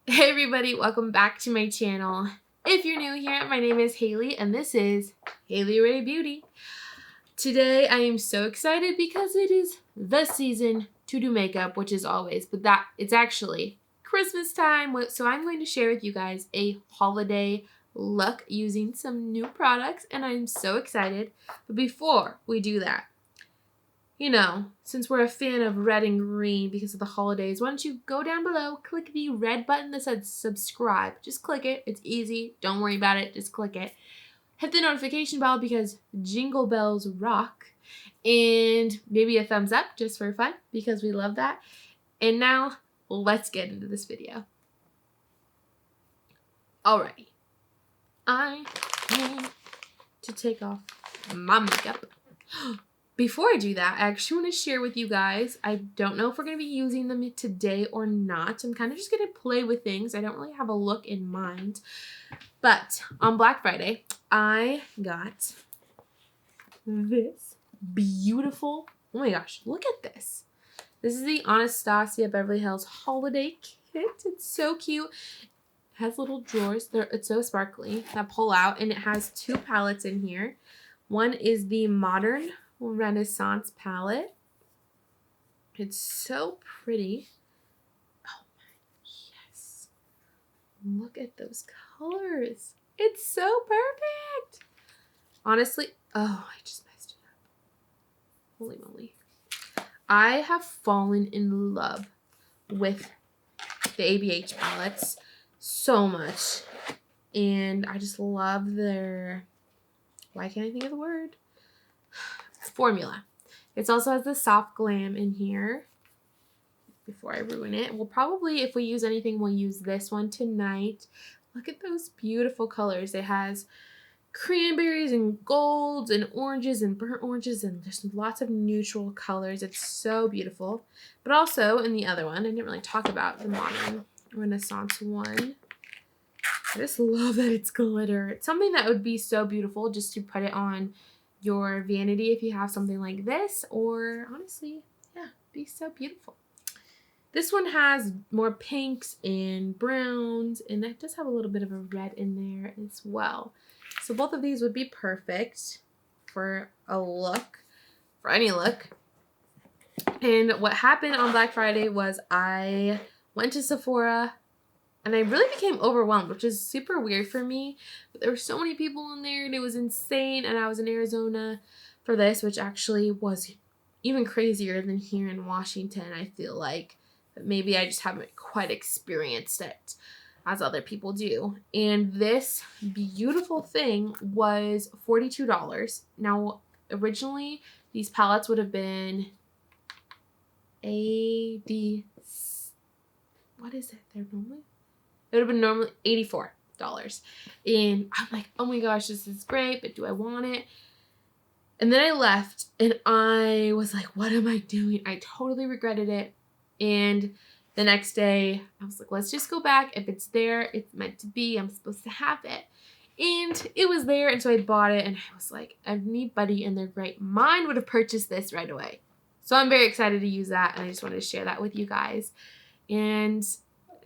Hey everybody, welcome back to my channel. If you're new here, my name is Haley and this is Haley Ray Beauty. Today I am so excited because it is the season to do makeup, which is always, but it's actually Christmas time. So I'm going to share with you guys a holiday look using some new products and I'm so excited. But before we do that, since we're a fan of red and green because of the holidays, why don't you go down below, click the red button that says subscribe. Just click it. It's easy. Don't worry about it. Just click it. Hit the notification bell because jingle bells rock. And maybe a thumbs up just for fun because we love that. And now let's get into this video. Alrighty. I need to take off my makeup. Before I do that, I actually want to share with you guys, I don't know if we're going to be using them today or not. I'm kind of just going to play with things. I don't really have a look in mind. But on Black Friday, I got this beautiful, oh my gosh, look at this. This is the Anastasia Beverly Hills Holiday Kit. It's so cute. It has little drawers. It's so sparkly that pull out, and it has two palettes in here. One is the Modern Renaissance palette. It's so pretty. Oh my, yes. Look at those colors. It's so perfect. Honestly, oh, I just messed it up. Holy moly. I have fallen in love with the ABH palettes so much. And I just love their, why can't I think of the word? Formula. It also has the Soft Glam in here. Before I ruin it, we'll probably, if we use anything, we'll use this one tonight. Look at those beautiful colors. It has cranberries and golds and oranges and burnt oranges and there's lots of neutral colors. It's so beautiful. But also in the other one, I didn't really talk about the Modern Renaissance one. I just love that it's glitter. It's something that would be so beautiful just to put it on your vanity if you have something like this, or honestly, yeah, be so beautiful. This one has more pinks and browns, and it does have a little bit of a red in there as well. So both of these would be perfect for a look, for any look. And what happened on Black Friday was I went to Sephora and I really became overwhelmed, which is super weird for me. But there were so many people in there and it was insane. And I was in Arizona for this, which actually was even crazier than here in Washington, I feel like. But maybe I just haven't quite experienced it as other people do. And this beautiful thing was $42. Now, originally, these palettes would have been what is it? They're normally? It would have been normally $84. And I'm like, oh my gosh, this is great, but do I want it? And then I left and I was like, what am I doing? I totally regretted it. And the next day I was like, let's just go back. If it's there, it's meant to be. I'm supposed to have it. And it was there. And so I bought it and I was like, anybody in their right mind would have purchased this right away. So I'm very excited to use that. And I just wanted to share that with you guys. And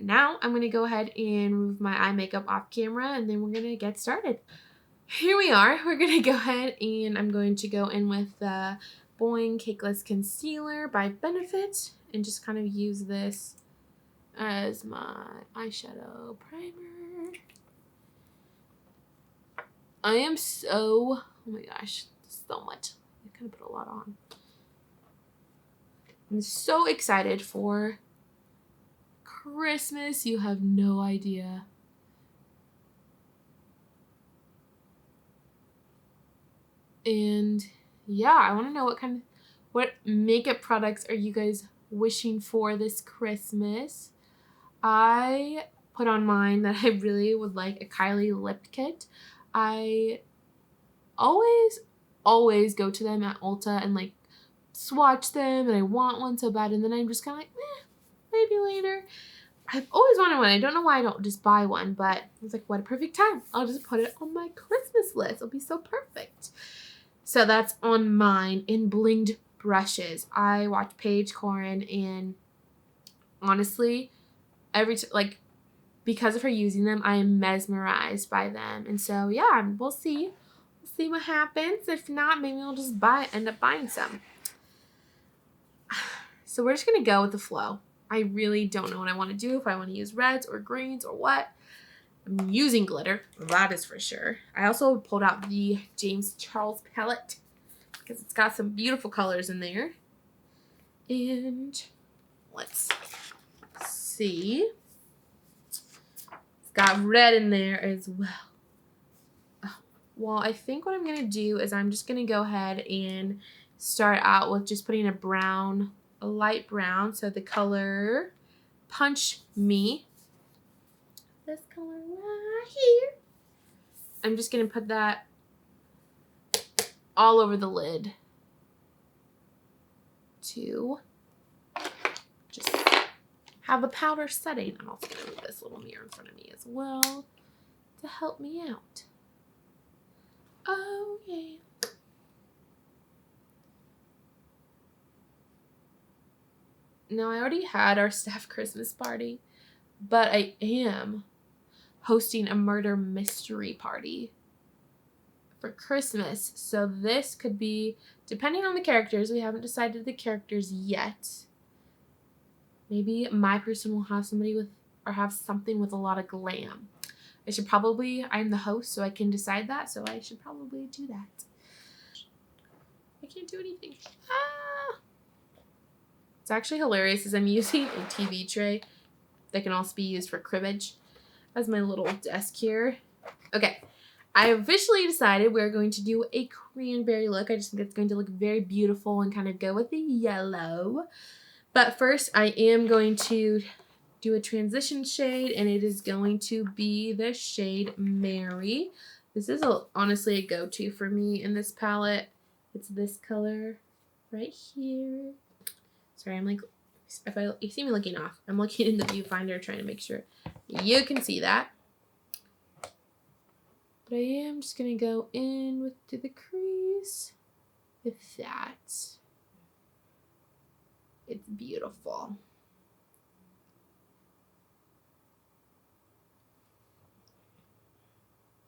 now I'm going to go ahead and remove my eye makeup off camera and then we're going to get started. Here we are. We're going to go ahead and I'm going to go in with the Boing Cakeless Concealer by Benefit and just kind of use this as my eyeshadow primer. I am oh my gosh, so much. I kind of put a lot on. I'm so excited for Christmas. You have no idea. And yeah, I want to know what makeup products are you guys wishing for this Christmas? I put on mine that I really would like a Kylie lip kit. I always go to them at Ulta and like swatch them and I want one so bad and then I'm just kind of like, maybe later. I've always wanted one. I don't know why I don't just buy one, but I was like, what a perfect time. I'll just put it on my Christmas list. It'll be so perfect. So that's on mine. In blinged brushes, I watch Paige Corin and honestly, because of her using them, I am mesmerized by them. And so, yeah, we'll see. We'll see what happens. If not, maybe we'll just end up buying some. So we're just going to go with the flow. I really don't know what I want to do, if I want to use reds or greens or what. I'm using glitter, that is for sure. I also pulled out the James Charles palette because it's got some beautiful colors in there. And let's see. It's got red in there as well. Well, I think what I'm going to do is I'm just going to go ahead and start out with just putting a light brown. So the color Punch Me. This color right here. I'm just going to put that all over the lid to just have a powder setting. I'm also going to move this little mirror in front of me as well to help me out. Oh, yeah. Now, I already had our staff Christmas party, but I am hosting a murder mystery party for Christmas. So this could be, depending on the characters, we haven't decided the characters yet. Maybe my person will have have something with a lot of glam. I'm the host, so I can decide that, so I should probably do that. I can't do anything. It's actually hilarious as I'm using a TV tray that can also be used for cribbage as my little desk here. Okay, I officially decided we're going to do a cranberry look. I just think it's going to look very beautiful and kind of go with the yellow. But first, I am going to do a transition shade, and it is going to be the shade Mary. This is honestly a go-to for me in this palette. It's this color right here. Sorry, I'm like, you see me looking off, I'm looking in the viewfinder trying to make sure you can see that. But I am just going to go in to the crease with that. It's beautiful.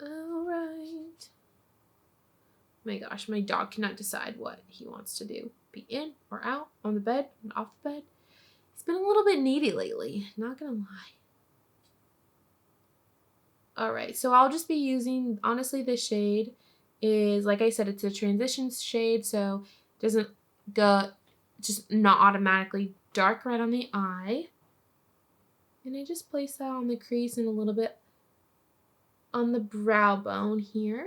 All right. Oh my gosh, my dog cannot decide what he wants to do. Be in or out, on the bed, and off the bed. He's been a little bit needy lately, not gonna lie. All right, so I'll just be using, honestly, this shade is, like I said, it's a transition shade, so it doesn't go, just not automatically dark right on the eye. And I just place that on the crease and a little bit on the brow bone here.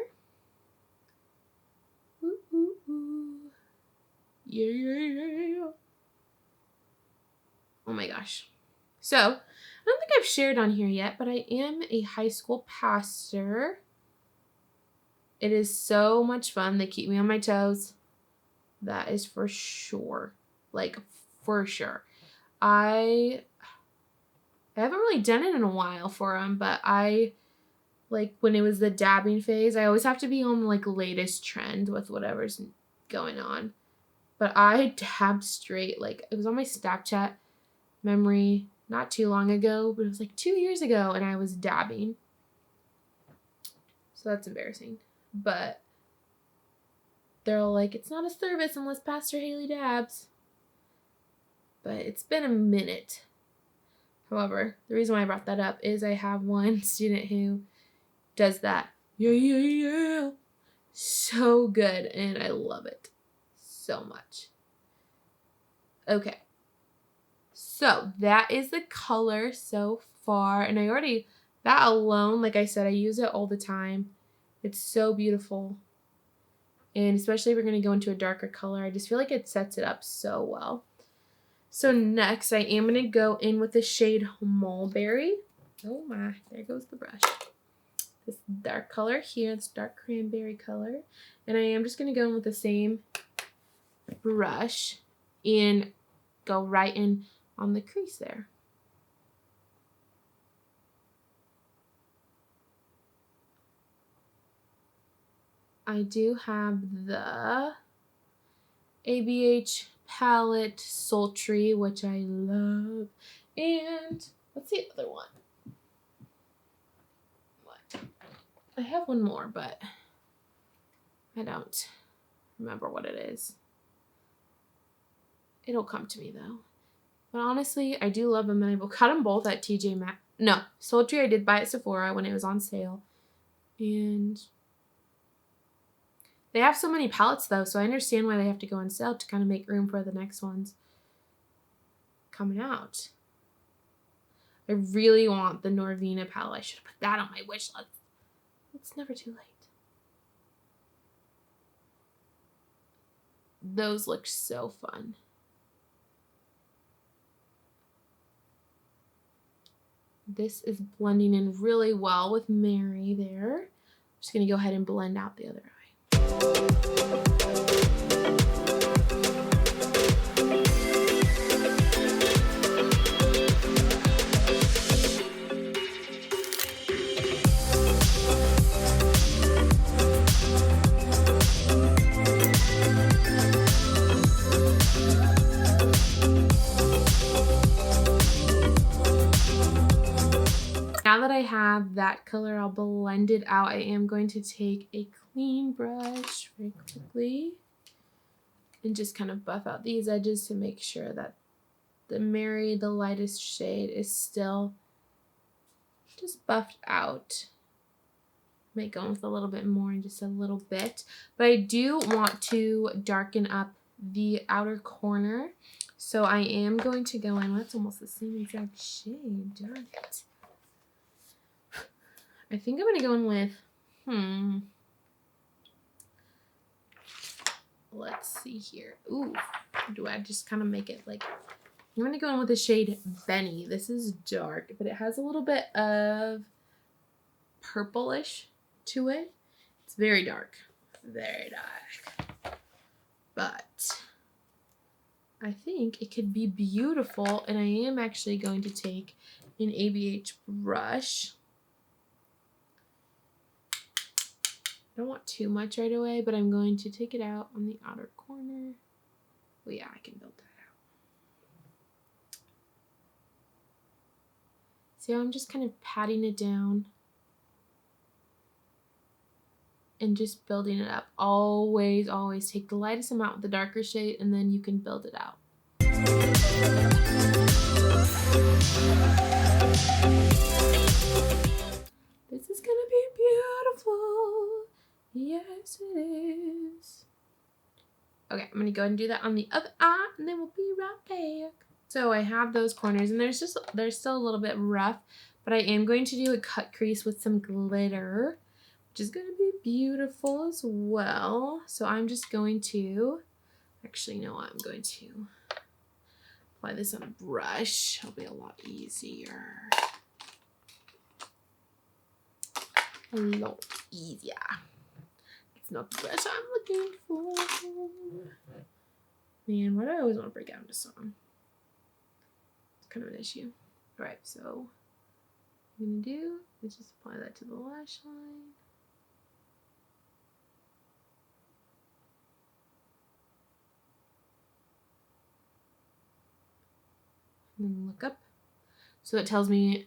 Ooh, ooh, ooh. Yeah, yeah, yeah. Oh my gosh. So, I don't think I've shared on here yet, but I am a high school pastor. It is so much fun. They keep me on my toes. That is for sure. Like, for sure. I haven't really done it in a while for them, but like, when it was the dabbing phase, I always have to be on the, like, latest trend with whatever's going on. But I dabbed straight. Like, it was on my Snapchat memory not too long ago, but it was like 2 years ago, and I was dabbing. So that's embarrassing. But they're all like, it's not a service unless Pastor Haley dabs. But it's been a minute. However, the reason why I brought that up is I have one student who does that. Yeah, yeah, yeah. So good, and I love it so much. Okay. So that is the color so far. And that alone, like I said, I use it all the time. It's so beautiful. And especially if we're going to go into a darker color, I just feel like it sets it up so well. So next, I am going to go in with the shade Mulberry. Oh my, there goes the brush. This dark color here, this dark cranberry color. And I am just going to go in with the same brush and go right in on the crease there. I do have the ABH palette Sultry, which I love. And what's the other one? I have one more, but I don't remember what it is. It'll come to me though. But honestly, I do love them, and I got them both at TJ Maxx. No, Sultry I did buy at Sephora when it was on sale. And they have so many palettes though, so I understand why they have to go on sale to kind of make room for the next ones coming out. I really want the Norvina palette. I should have put that on my wish list. It's never too late. Those look so fun. This is blending in really well with Mary there. I'm just going to go ahead and blend out the other eye. Now that I have that color, I'll blend it out. I am going to take a clean brush very quickly and just kind of buff out these edges to make sure that the Mary, the lightest shade, is still just buffed out. Might go in with a little bit more in just a little bit, but I do want to darken up the outer corner. So I am going to go in, that's almost the same exact shade, darn it. I think I'm going to go in with, let's see here. Ooh, do I just kind of make it like, I'm going to go in with the shade Benny. This is dark, but it has a little bit of purplish to it. It's very dark, but I think it could be beautiful, and I am actually going to take an ABH brush. I don't want too much right away, but I'm going to take it out on the outer corner. Oh yeah, I can build that out. So I'm just kind of patting it down and just building it up. Always, always take the lightest amount with the darker shade, and then you can build it out. This is gonna be beautiful. Yes, it is. Okay, I'm gonna go ahead and do that on the other eye, and then we'll be right back. So I have those corners, and they're still a little bit rough, but I am going to do a cut crease with some glitter, which is gonna be beautiful as well. So I'm just going to, actually, no, I'm going to apply this on a brush. It'll be a lot easier. A lot easier. It's not the brush I'm looking for. Man, why do I always want to break out into song? It's kind of an issue. Alright, so what I'm going to do is just apply that to the lash line. And then look up. So it tells me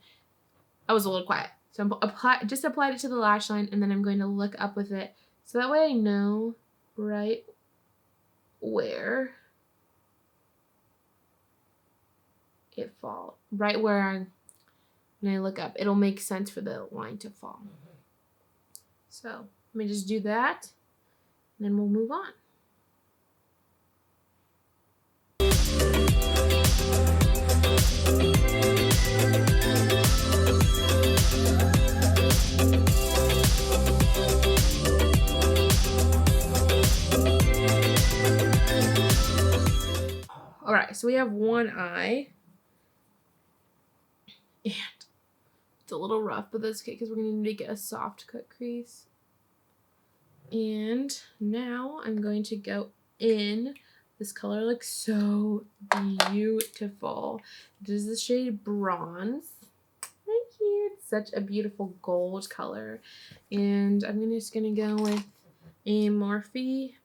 I was a little quiet. So I'm just applied it to the lash line, and then I'm going to look up with it. So that way I know right where it falls. Right where when I look up, it'll make sense for the line to fall. So let me just do that, and then we'll move on. All right, so we have one eye, and it's a little rough, but that's okay because we're going to need to get a soft cut crease. And now I'm going to go in. This color looks so beautiful. This is the shade Bronze. Right here, it's such a beautiful gold color. And I'm just going to go with a Morphe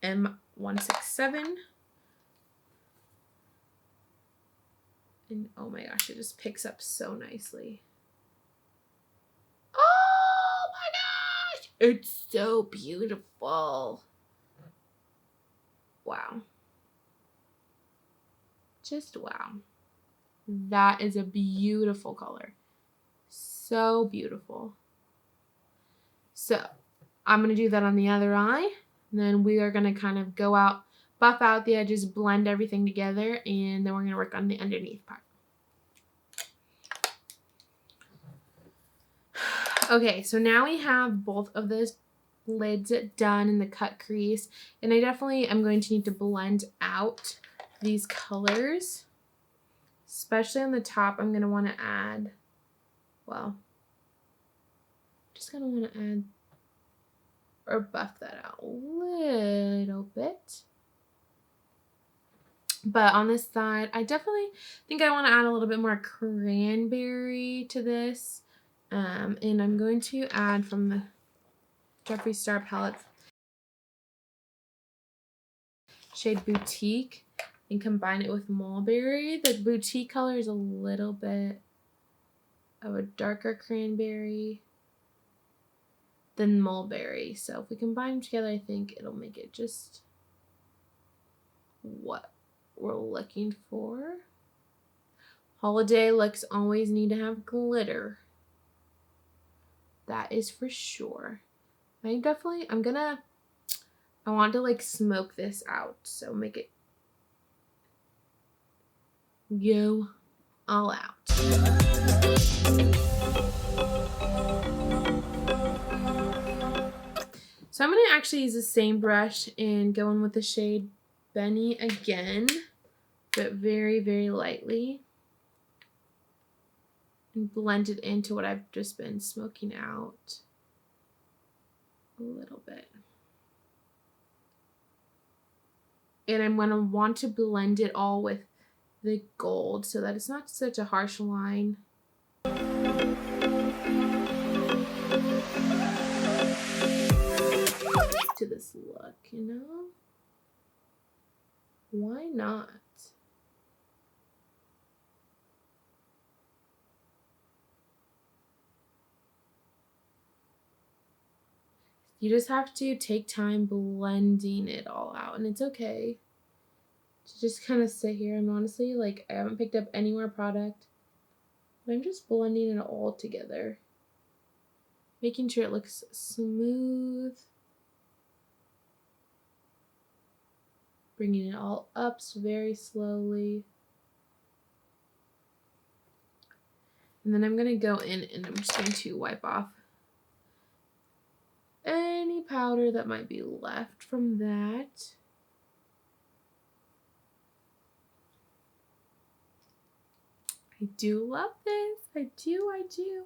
M167. And oh my gosh, it just picks up so nicely. Oh my It's so beautiful. Wow. Just wow. That is a beautiful color. So beautiful. So I'm going to do that on the other eye. And then we are going to kind of go out, buff out the edges, blend everything together, and then we're going to work on the underneath part. Okay, so now we have both of those lids done in the cut crease. And I definitely am going to need to blend out these colors. Especially on the top, I'm going to want to add, well, just going to want to add or buff that out a little bit. But on this side, I definitely think I want to add a little bit more cranberry to this. And I'm going to add from the Jeffree Star palettes shade Boutique and combine it with Mulberry. The Boutique color is a little bit of a darker cranberry than Mulberry. So if we combine them together, I think it'll make it just what we're looking for. Holiday looks always need to have glitter. That is for sure. I want to like smoke this out. So make it go all out. So I'm going to actually use the same brush and go in with the shade Benny again, but very, very lightly. And blend it into what I've just been smoking out a little bit. And I'm going to want to blend it all with the gold so that it's not such a harsh line. To this look, you know? Why not? You just have to take time blending it all out, and it's okay to just kind of sit here. And honestly, like, I haven't picked up any more product, but I'm just blending it all together, making sure it looks smooth, bringing it all up very slowly. And then I'm going to go in and I'm just going to wipe off any powder that might be left from that. I do love this. I do.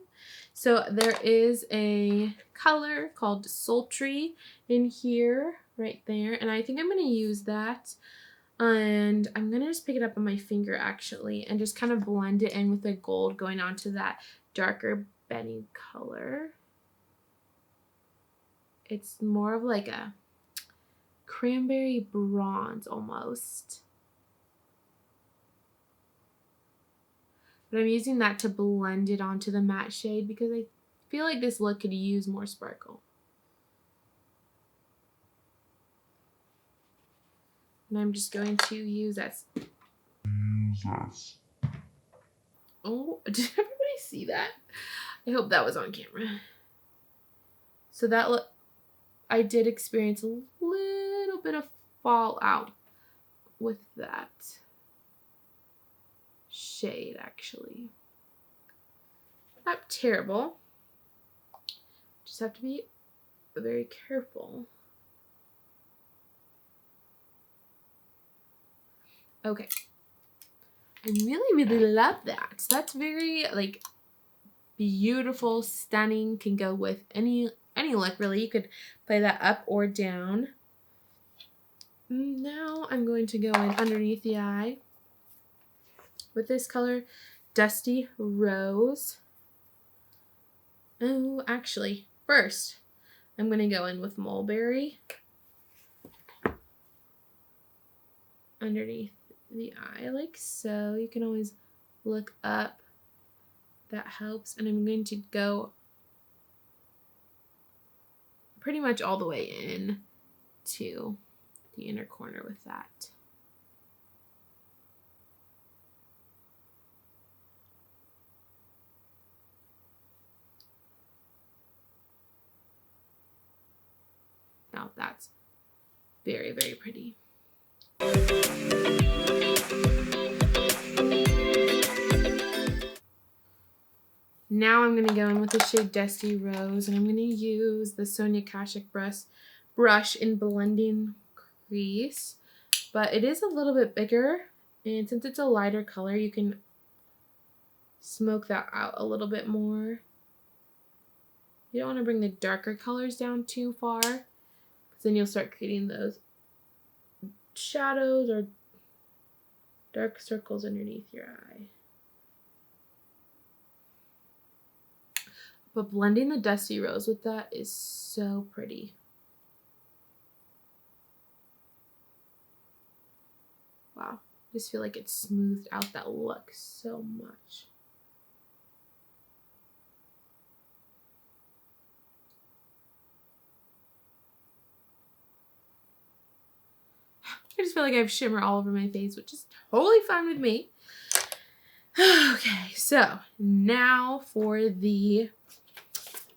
So there is a color called Sultry in here, right there. And I think I'm going to use that. And I'm going to just pick it up on my finger, actually, and just kind of blend it in with the gold going onto that darker Benny color. It's more of like a cranberry bronze almost. But I'm using that to blend it onto the matte shade because I feel like this look could use more sparkle. And I'm just going to use that. Oh, did everybody see that? I hope that was on camera. So that look, I did experience a little bit of fallout with that shade, actually. Not terrible. Just have to be very careful. Okay. I really, really love that. That's very, like, beautiful, stunning. Can go with any look, really. You could play that up or down. Now I'm going to go in underneath the eye with this color, Dusty Rose. Oh, actually, first, I'm going to go in with Mulberry underneath the eye, like so. You can always look up. That helps. And I'm going to go pretty much all the way in to the inner corner with that. Now that's very, very pretty. Now I'm going to go in with the shade Dusty Rose, and I'm going to use the Sonia Kashuk brush in blending crease. But it is a little bit bigger, and since it's a lighter color, you can smoke that out a little bit more. You don't want to bring the darker colors down too far, because then you'll start creating those shadows or dark circles underneath your eye. But blending the Dusty Rose with that is so pretty. Wow. I just feel like it smoothed out that look so much. I just feel like I have shimmer all over my face, which is totally fine with me. Okay, so now for the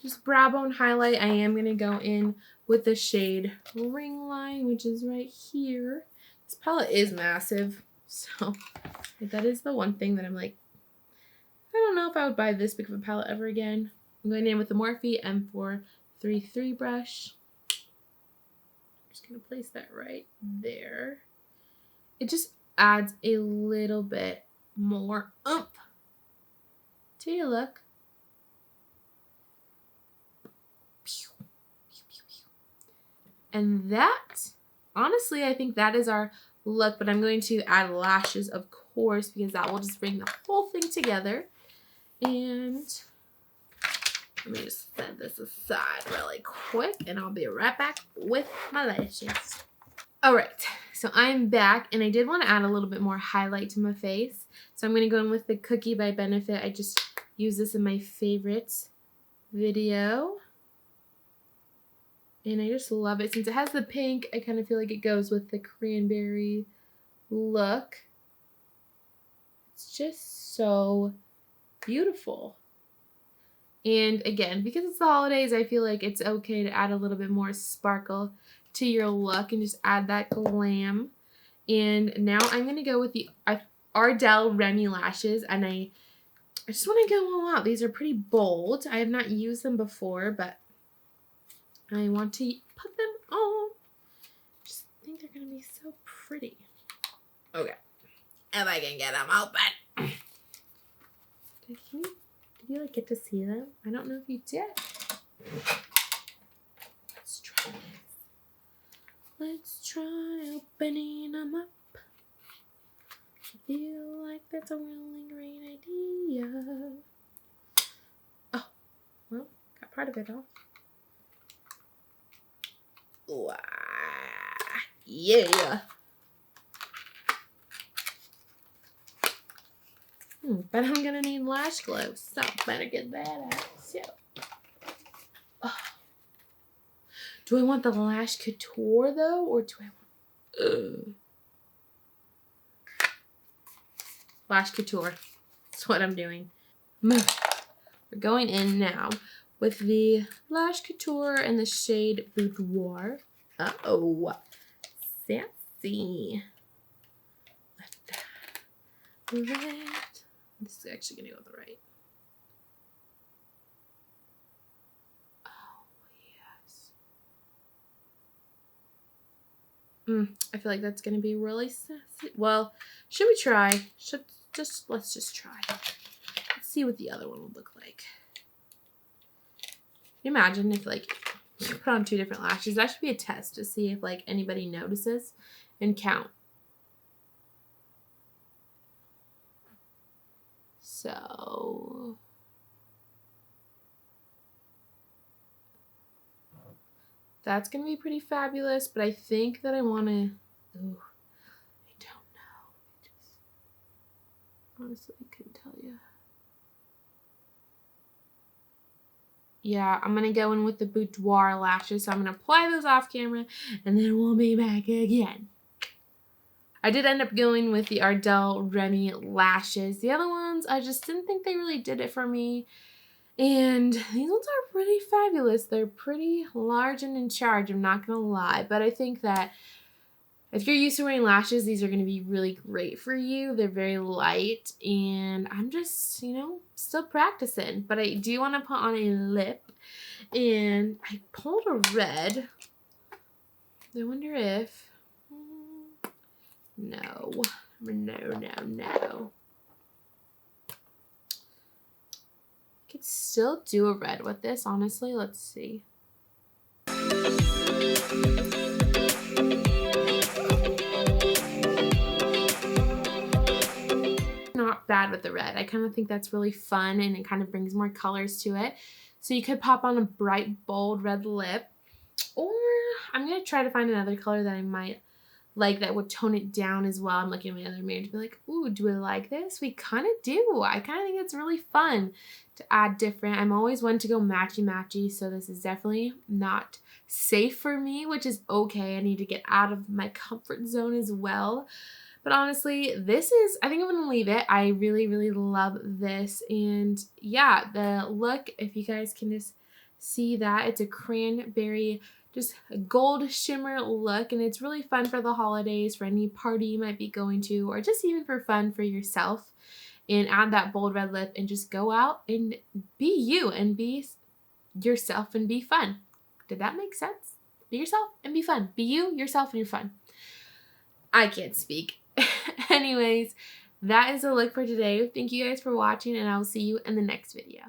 just brow bone highlight, I am going to go in with the shade Ring Line, which is right here. This palette is massive, so that is the one thing that I'm like, I don't know if I would buy this big of a palette ever again. I'm going in with the Morphe M433 brush. Just going to place that right there. It just adds a little bit more oomph to your look. And that, honestly, I think that is our look, but I'm going to add lashes, of course, because that will just bring the whole thing together. And let me just set this aside really quick, and I'll be right back with my lashes. All right, so I'm back, and I did want to add a little bit more highlight to my face. So I'm going to go in with the Cookie by Benefit. I just use this in my favorites video. And I just love it. Since it has the pink, I kind of feel like it goes with the cranberry look. It's just so beautiful. And again, because it's the holidays, I feel like it's okay to add a little bit more sparkle to your look and just add that glam. And now I'm going to go with the Ardell Remy lashes. And I just want to go all out. These are pretty bold. I have not used them before, but I want to put them on. Just think they're going to be so pretty. Okay. If I can get them open. Did you like get to see them? I don't know if you did. Let's try this. Let's try opening them up. I feel like that's a really great idea. Oh, well, got part of it off. Wow. Yeah. But I'm gonna need lash glue, so better get that out. So, do I want the Lash Couture though, or do I want Lash Couture? That's what I'm doing. We're going in now with the Lash Couture and the shade Boudoir. Uh-oh. Sassy. Left. This is actually going to go with the right. Oh, yes. I feel like that's going to be really sassy. Well, should we try? Let's just try. Let's see what the other one would look like. Can you imagine if like you put on 2 different lashes? That should be a test to see if like anybody notices and count. So that's going to be pretty fabulous, but I think that I want to, I don't know. I just honestly couldn't tell you. yeah, I'm going to go in with the Boudoir lashes. So I'm going to apply those off camera and then we'll be back again. I did end up going with the Ardell Remy lashes. The other ones, I just didn't think they really did it for me. And these ones are pretty fabulous. They're pretty large and in charge, I'm not going to lie. But I think that if you're used to wearing lashes, these are going to be really great for you. They're very light, and I'm just, still practicing. But I do want to put on a lip, and I pulled a red. I wonder if... No. Could still do a red with this, honestly. Let's see. Not bad with the red. I kind of think that's really fun and it kind of brings more colors to it. So you could pop on a bright, bold red lip. Or I'm going to try to find another color that I might like that would tone it down as well. I'm looking at my other mirror to be like, ooh, do I like this? We kind of do. I kind of think it's really fun to add different. I'm always one to go matchy-matchy, so this is definitely not safe for me, which is okay. I need to get out of my comfort zone as well. But honestly, I think I'm going to leave it. I really, really love this. And yeah, the look, if you guys can just see that, it's a cranberry, just a gold shimmer look. And it's really fun for the holidays, for any party you might be going to, or just even for fun for yourself. And add that bold red lip and just go out and be you and be yourself and be fun. Did that make sense? Be yourself and be fun. Be you, yourself, and you're fun. I can't speak. Anyways, that is the look for today. Thank you guys for watching, and I will see you in the next video.